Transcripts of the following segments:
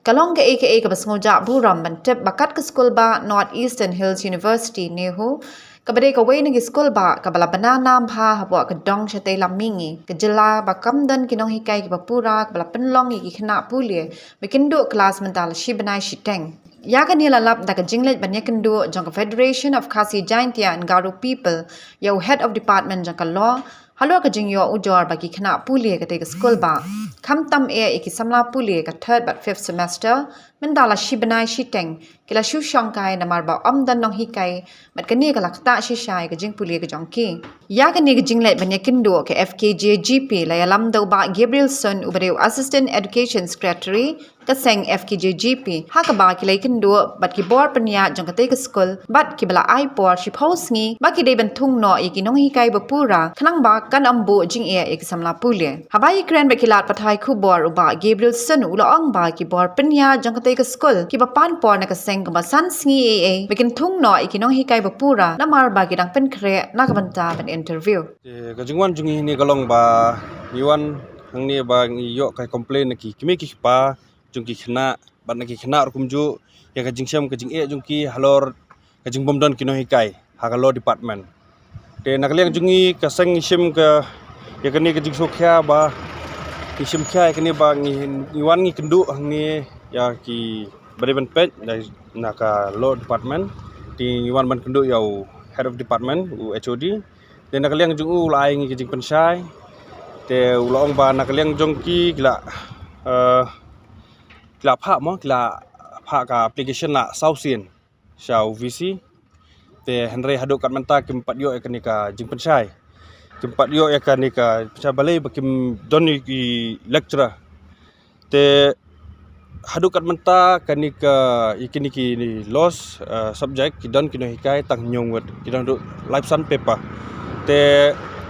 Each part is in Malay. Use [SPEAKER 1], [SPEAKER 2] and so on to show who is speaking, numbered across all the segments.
[SPEAKER 1] kalong ke aka ke basngoja buram bantep bakat ke skul ba North Eastern Hills University nehu kabade ka wei ngi skul ba kabala banana bha habwa ka dong chate lamingi ke jela ba kamdan kinong hikai ke bapura kabala penlong gi khna pulie bekindo kelas mental shibanai shiteng ya ka nila lap da ka jinglet banyakendo jong ka Federation of Khasi Jaintia and Garo people yo head of department jong ka law halo ka jingyo ujor bagi khna pulie ka te skul ba kham tam e ki samla pulie ka third but fifth semester mendala shibanai shiteng kila shu shangkai namar ba amdan nong hikai mat kani ka lakta shi shai ka jing pulie ka jongki ya ka ni ka jinglet banyakindo ka FKJ GP la yalam do ba Gabrielson ubareu assistant education secretary kaseng FKJ GP hakaba kilai kendo bat ki bor penya jong ka te skul bat ki bala ai por shi phosngi ba ki de bentung no iki nong hikai bapura khnang ba kan ambu jing e ek samla pulie habai kren ba kilat pathai khu bor uba Gabrielson uloang ba ki bor penya jong ka te skul ki ba pan por na kaseng ka san sngi e bikin tung no iki nong hikai bapura namar ba ki dang pen kre na ka banta ban interview
[SPEAKER 2] ka jingwan jungi ni kalong ba iwan hang ni ba ngi yo kai complain ki kimi ki pa jungki khna ban ki khna rukum ju ya ka jingsham ka jing e jungki halor ka jing bomdon kino hikai ha ka law department te nakaliang jungi ka seng shim ka ya kani ka jing sokhya ba ki shim kya kani ba ngi wan ngi kendu ni ya ki bariban pet na ka law department ti wan ban kendu yau head of department HOD te nakaliang jungu lai ngi ka jing pensai te ulong ba nakaliang jongki kila kila phak mo kila phak ka application la sausin shau VC te henry haduk kat menta kimpat yo ekani ka jing pensai kimpat yo ekani ka pecah balai bakim doni ki lecturer te haduk kat menta kani ka ikini ki loss subject kidan kino hikai tang nyong wet kidan du life sun paper te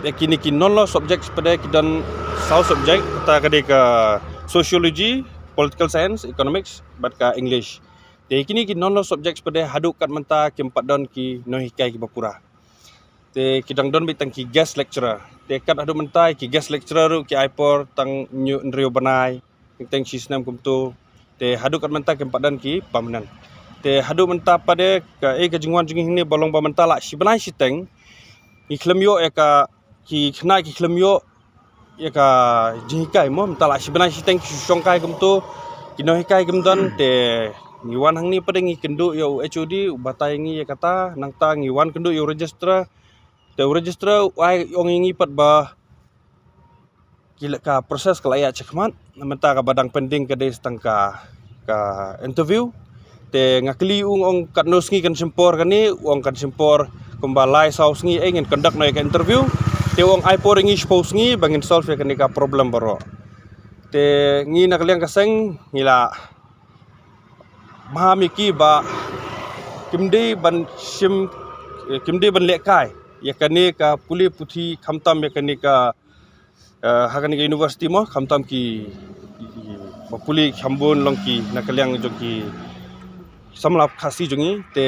[SPEAKER 2] ikini ki non loss subject pada kidan sau subject ta kadi ka sociology political science, economics, bat ka English. Te kini ki non subjects pada haduk kat menta ki empat don ki no hikai ki bapura. Te kidang don bitang ki guest lecturer. Te kat haduk menta ki guest lecturer ru ki aipor tang nyu nrio banai, teng sisnam kumtu. Te haduk kat menta ki empat don ki permanent. Te haduk menta pada ka ka jingwan jingih ni bolong ba menta la si banai si teng. Ki klem yo ka ki khna ki klem yo ya ka jihikai mo mtala sibenai siteng songkai gemtu kino hikai gemdon te ngiwan hang ni pada ngi kendu yo HOD batai ngi ya kata nang ta ngiwan kendu yo register te register ai ong ngi pat ba kila ka proses kelaya cekmat menta ka badang pending ka des tangka ka interview te ngakli ong kat nos ngi kan sempor kani ong kan sempor kumbalai saus ngi ingin conduct no ka interview te wong ai por ngi suppose ngi bangin solve ka nika problem baro te ngi nakaliang kaseng ngila mahami ki ba kimdi ban sim kimdi ban lekai ya kani ka puli puthi khamtam ya kani ka hakani ka university mo khamtam ki puli khambun long ki nakaliang joki samlap khasi jungi te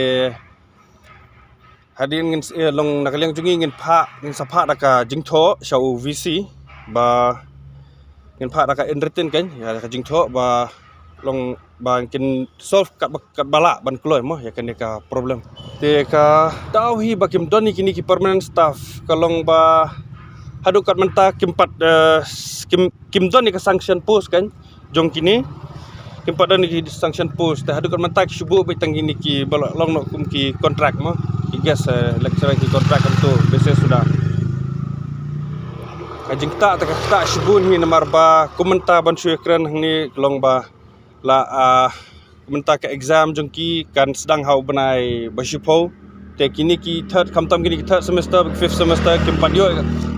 [SPEAKER 2] hadin ngin long nakaliang jungi ngin pha ngin sapha daka jingtho shau VC ba ngin pha daka entertain kan ya ka jingtho ba long ba ngin solve kat bala ban kloi mo ya kan ka problem te ka tauhi ba kim doni kini ki permanent staff kalong ba haduk kat menta kimpat kim doni ka sanction post kan jong kini kimpat doni ki sanction post te haduk kat menta ki subu be tang kini ki long no kum ki contract mo guess lecturer ki kontrak untuk biasa sudah kajing tak shibun ni namar ba komenta ban syekran ni kelong ba la komenta ke exam jongki kan sedang hau benai bashipo te kini ki third kamtam kini ki third semester fifth semester kempat yo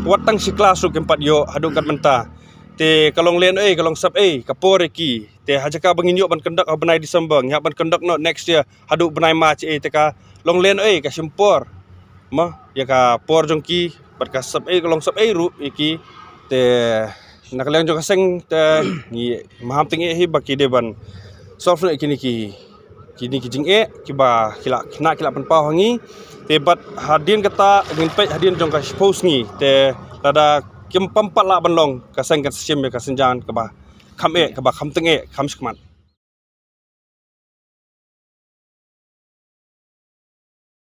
[SPEAKER 2] watang si kelas ru kempat yo hadung kat menta te kalong len kalong sub kapor ki te hajaka bangin yo ban kendak hau benai December ngap ban kendak no next year haduk benai March te ka long len ka simpor ma ya ka por jongki bat ka sab kalong sab ru iki te nakaliang jong kaseng te ni maham ting hi baki de ban solve no kini ki jing ki ba kila pan pau hangi te bat hadin kata ngin pe hadin jong ka suppose ngi te tada kim pampat la ban long kaseng ka sim ka senjan ka ba kham ka ba kham teng kham skmat